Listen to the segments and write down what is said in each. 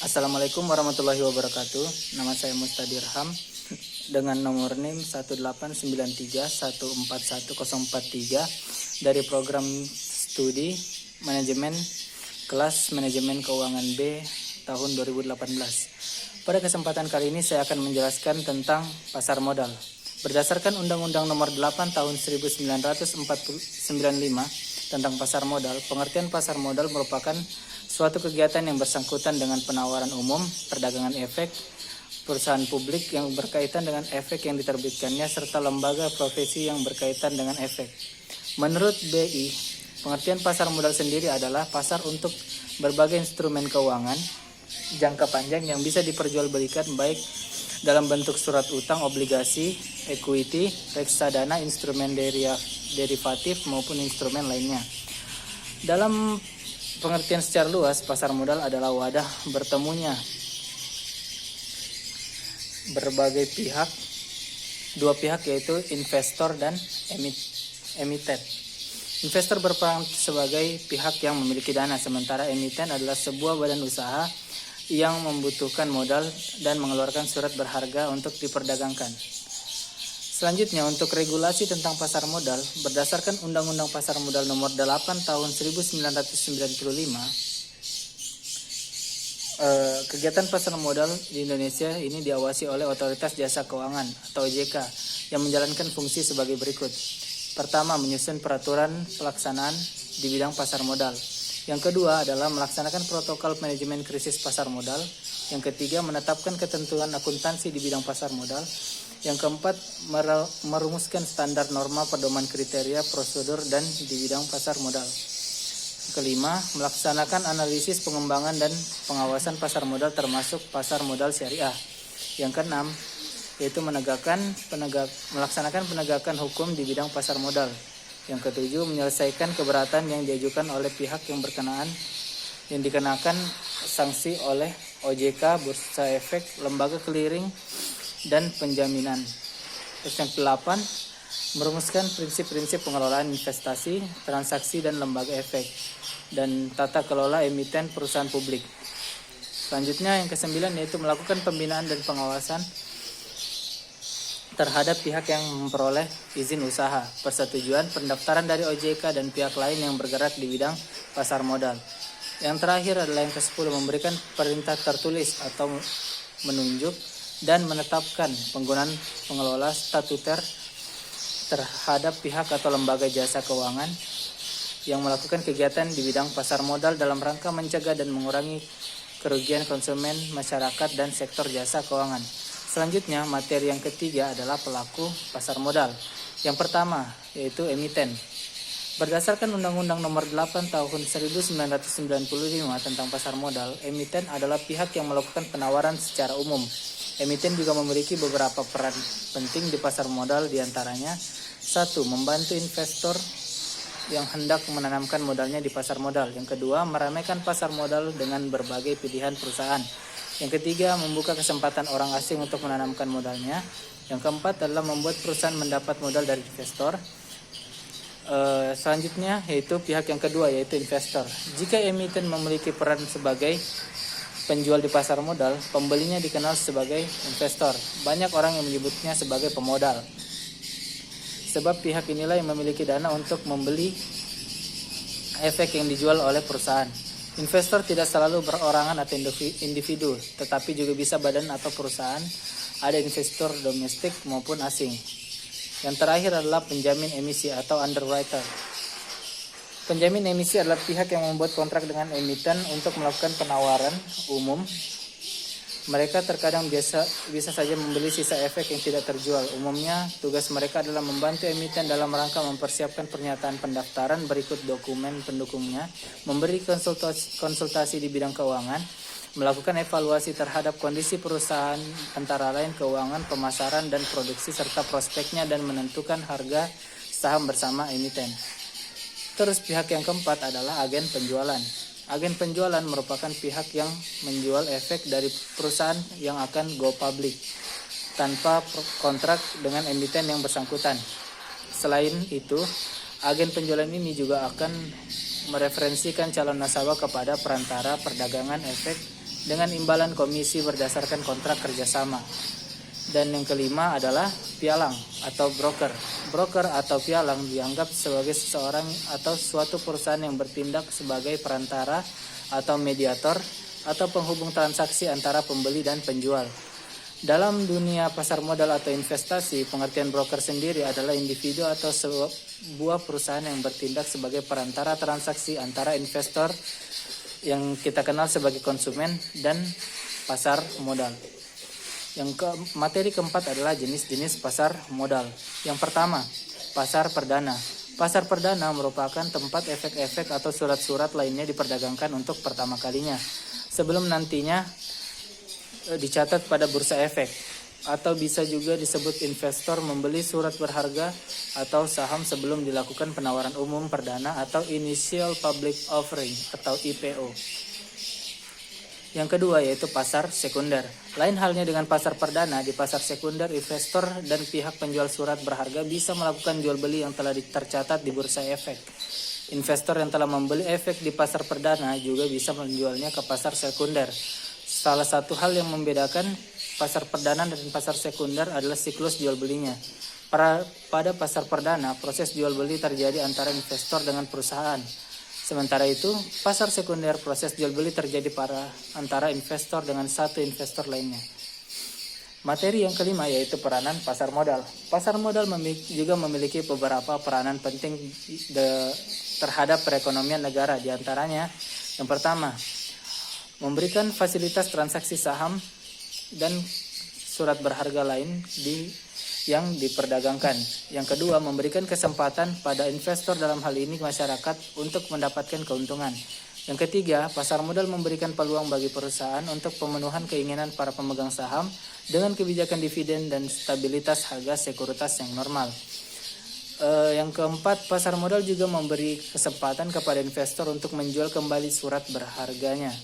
Assalamualaikum warahmatullahi wabarakatuh. Nama saya Mustadirham dengan nomor NIM 18931411043 dari program studi manajemen kelas manajemen keuangan B tahun 2018. Pada kesempatan kali ini saya akan menjelaskan tentang pasar modal. Berdasarkan Undang-Undang Nomor 8 Tahun 1995 tentang pasar modal, pengertian pasar modal merupakan suatu kegiatan yang bersangkutan dengan penawaran umum, perdagangan efek, perusahaan publik yang berkaitan dengan efek yang diterbitkannya, serta lembaga profesi yang berkaitan dengan efek. Menurut BI, pengertian pasar modal sendiri adalah pasar untuk berbagai instrumen keuangan jangka panjang yang bisa diperjualbelikan baik dalam bentuk surat utang, obligasi, equity, reksadana, instrumen derivatif maupun instrumen lainnya. Dalam pengertian secara luas, pasar modal adalah wadah bertemunya berbagai pihak, dua pihak yaitu investor dan emiten. Investor berperan sebagai pihak yang memiliki dana, sementara emiten adalah sebuah badan usaha yang membutuhkan modal dan mengeluarkan surat berharga untuk diperdagangkan. Selanjutnya, untuk regulasi tentang pasar modal, berdasarkan Undang-Undang Pasar Modal Nomor 8 Tahun 1995, kegiatan pasar modal di Indonesia ini diawasi oleh Otoritas Jasa Keuangan atau OJK yang menjalankan fungsi sebagai berikut. Pertama, menyusun peraturan pelaksanaan di bidang pasar modal. Yang kedua adalah melaksanakan protokol manajemen krisis pasar modal. Yang ketiga, menetapkan ketentuan akuntansi di bidang pasar modal. Yang keempat, merumuskan standar norma pedoman kriteria, prosedur, dan di bidang pasar modal. Kelima, melaksanakan analisis pengembangan dan pengawasan pasar modal termasuk pasar modal syariah. Yang keenam, yaitu melaksanakan penegakan hukum di bidang pasar modal. Yang ketujuh, menyelesaikan keberatan yang diajukan oleh pihak yang berkenaan yang dikenakan sanksi oleh OJK, Bursa Efek, Lembaga Clearing, dan Penjaminan. Terus yang ke-8, merumuskan prinsip-prinsip pengelolaan investasi, transaksi, dan lembaga efek, dan tata kelola emiten perusahaan publik. Selanjutnya yang ke-9 yaitu melakukan pembinaan dan pengawasan terhadap pihak yang memperoleh izin usaha, persetujuan, pendaftaran dari OJK dan pihak lain yang bergerak di bidang pasar modal. Yang terakhir adalah yang ke-10, memberikan perintah tertulis atau menunjuk dan menetapkan penggunaan pengelola statuter terhadap pihak atau lembaga jasa keuangan yang melakukan kegiatan di bidang pasar modal dalam rangka mencegah dan mengurangi kerugian konsumen, masyarakat, dan sektor jasa keuangan. Selanjutnya, materi yang ketiga adalah pelaku pasar modal. Yang pertama, yaitu emiten. Berdasarkan Undang-Undang Nomor 8 Tahun 1995 tentang pasar modal, emiten adalah pihak yang melakukan penawaran secara umum. Emiten juga memiliki beberapa peran penting di pasar modal, diantaranya: 1. Membantu investor yang hendak menanamkan modalnya di pasar modal. Yang kedua, meramaikan pasar modal dengan berbagai pilihan perusahaan. Yang ketiga, membuka kesempatan orang asing untuk menanamkan modalnya. Yang keempat adalah membuat perusahaan mendapat modal dari investor. Selanjutnya yaitu pihak yang kedua, yaitu investor. Jika emiten memiliki peran sebagai penjual di pasar modal, pembelinya dikenal sebagai investor. Banyak orang yang menyebutnya sebagai pemodal, sebab pihak inilah yang memiliki dana untuk membeli efek yang dijual oleh perusahaan. Investor tidak selalu berorangan atau individu, tetapi juga bisa badan atau perusahaan. Ada investor domestik maupun asing. Yang terakhir adalah penjamin emisi atau underwriter. Penjamin emisi adalah pihak yang membuat kontrak dengan emiten untuk melakukan penawaran umum. Mereka terkadang bisa saja membeli sisa efek yang tidak terjual. Umumnya, tugas mereka adalah membantu emiten dalam rangka mempersiapkan pernyataan pendaftaran berikut dokumen pendukungnya, memberi konsultasi di bidang keuangan, melakukan evaluasi terhadap kondisi perusahaan antara lain keuangan, pemasaran, dan produksi, serta prospeknya, dan menentukan harga saham bersama emiten. Terus pihak yang keempat adalah agen penjualan. Agen penjualan merupakan pihak yang menjual efek dari perusahaan yang akan go public tanpa kontrak dengan emiten yang bersangkutan. Selain itu, agen penjualan ini juga akan mereferensikan calon nasabah kepada perantara perdagangan efek dengan imbalan komisi berdasarkan kontrak kerjasama. Dan yang kelima adalah pialang atau broker. Broker atau pialang dianggap sebagai seseorang atau suatu perusahaan yang bertindak sebagai perantara atau mediator atau penghubung transaksi antara pembeli dan penjual. Dalam dunia pasar modal atau investasi, pengertian broker sendiri adalah individu atau sebuah perusahaan yang bertindak sebagai perantara transaksi antara investor yang kita kenal sebagai konsumen dan pasar modal. Materi keempat adalah jenis-jenis pasar modal. Yang pertama, pasar perdana. Pasar perdana merupakan tempat efek-efek atau surat-surat lainnya diperdagangkan untuk pertama kalinya, sebelum nantinya dicatat pada bursa efek. Atau bisa juga disebut investor membeli surat berharga atau saham sebelum dilakukan penawaran umum perdana atau Initial Public Offering atau IPO. Yang kedua yaitu pasar sekunder. Lain halnya dengan pasar perdana, di pasar sekunder investor dan pihak penjual surat berharga bisa melakukan jual beli yang telah tercatat di bursa efek. Investor yang telah membeli efek di pasar perdana juga bisa menjualnya ke pasar sekunder. Salah satu hal yang membedakan pasar perdana dan pasar sekunder adalah siklus jual belinya. Pada pasar perdana, proses jual beli terjadi antara investor dengan perusahaan. Sementara itu, pasar sekunder proses jual beli terjadi antara investor dengan satu investor lainnya. Materi yang kelima yaitu peranan pasar modal. Pasar modal juga memiliki beberapa peranan penting terhadap perekonomian negara. Di antaranya, yang pertama, memberikan fasilitas transaksi saham dan surat berharga lain yang diperdagangkan. Yang kedua, memberikan kesempatan pada investor, dalam hal ini masyarakat, untuk mendapatkan keuntungan. Yang ketiga, pasar modal memberikan peluang bagi perusahaan untuk pemenuhan keinginan para pemegang saham dengan kebijakan dividen dan stabilitas harga sekuritas yang normal. Yang keempat, pasar modal juga memberi kesempatan kepada investor untuk menjual kembali surat berharganya.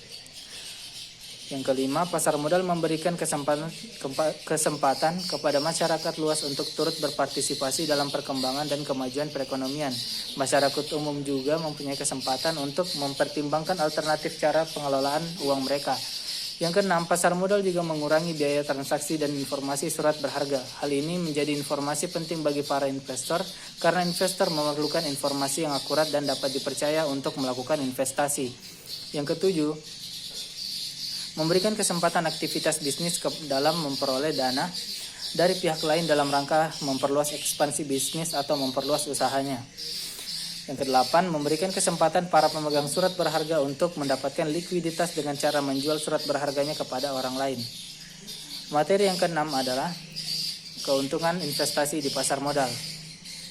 Yang kelima, pasar modal memberikan kesempatan kepada masyarakat luas untuk turut berpartisipasi dalam perkembangan dan kemajuan perekonomian. Masyarakat umum juga mempunyai kesempatan untuk mempertimbangkan alternatif cara pengelolaan uang mereka. Yang keenam, pasar modal juga mengurangi biaya transaksi dan informasi surat berharga. Hal ini menjadi informasi penting bagi para investor karena investor memerlukan informasi yang akurat dan dapat dipercaya untuk melakukan investasi. Yang ketujuh, memberikan kesempatan aktivitas bisnis dalam memperoleh dana dari pihak lain dalam rangka memperluas ekspansi bisnis atau memperluas usahanya. Yang kedelapan, memberikan kesempatan para pemegang surat berharga untuk mendapatkan likuiditas dengan cara menjual surat berharganya kepada orang lain. Materi yang keenam adalah keuntungan investasi di pasar modal.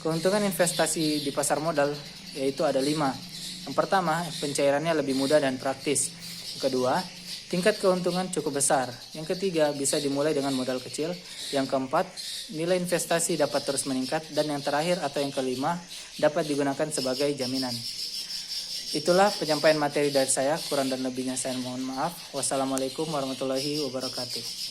Keuntungan investasi di pasar modal yaitu ada 5. Yang pertama, pencairannya lebih mudah dan praktis. Yang kedua, tingkat keuntungan cukup besar. Yang ketiga, bisa dimulai dengan modal kecil. Yang keempat, nilai investasi dapat terus meningkat. Dan yang terakhir atau yang kelima, dapat digunakan sebagai jaminan. Itulah penyampaian materi dari saya. Kurang dan lebihnya saya mohon maaf. Wassalamualaikum warahmatullahi wabarakatuh.